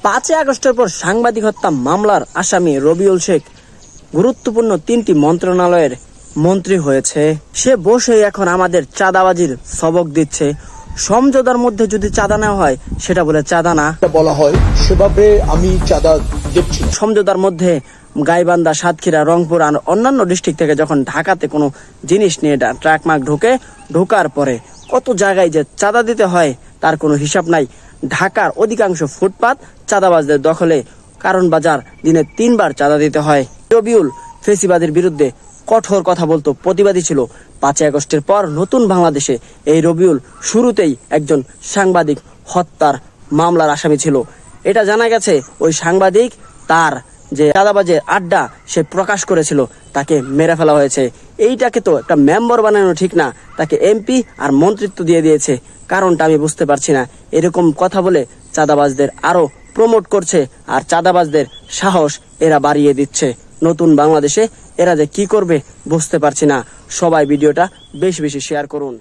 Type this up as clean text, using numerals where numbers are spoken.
5 আগস্টের পর সাংবাদিক হত্যা মামলার আসামি রবিউল শেখ গুরুত্বপূর্ণ 3টি মন্ত্রণালয়ের মন্ত্রী হয়েছে। সে বসে এখন আমাদের চাঁদাবাজির সবক দিচ্ছে। সমঝোতার মধ্যে যদি চাঁদা নেওয়া হয় সেটা বলে চাঁদা না বলা হয়, সেভাবে আমি চাঁদা দিচ্ছি। সমঝোতার মধ্যে গাইবান্ধা, সাতক্ষীরা, রংপুর আর অন্যান্য ডিস্ট্রিক্ট থেকে যখন ঢাকাতে কোনো জিনিস নিয়ে ট্রাক মার্ক ঢোকার পরে কত জায়গায় যে চাঁদা দিতে হয় তার কোনো হিসাব নাই। ঢাকার অধিকাংশ ফুটপাত চাঁদাবাজদের দখলে, কারণ বাজার দিনে 3 বার চাঁদা দিতে হয়। রবিউল ফেসিবাদের বিরুদ্ধে কঠোর কথা বলতো, প্রতিবাদী ছিল। 5 আগস্টের পর নতুন বাংলাদেশে এই রবিউল শুরুতেই একজন সাংবাদিক হত্যার মামলার আসামি ছিল। এটা জানা গেছে ওই সাংবাদিক তার যে চাঁদাবাজের আড্ডা সে প্রকাশ করেছিল, তাকে মেরে ফেলা হয়েছে। এইটাকে তো একটা মেম্বার বানানো ঠিক না, তাকে এমপি আর মন্ত্রিত্ব দিয়ে দিয়েছে। কারণটা আমি বুঝতে পারছি না। এরকম কথা বলে চাঁদাবাজদের আরো প্রমোট করছে আর চাঁদাবাজদের সাহস এরা বাড়িয়ে দিচ্ছে। নতুন বাংলাদেশে এরা যে কি করবে বুঝতে পারছি না। সবাই ভিডিওটা বেশি বেশি শেয়ার করুন।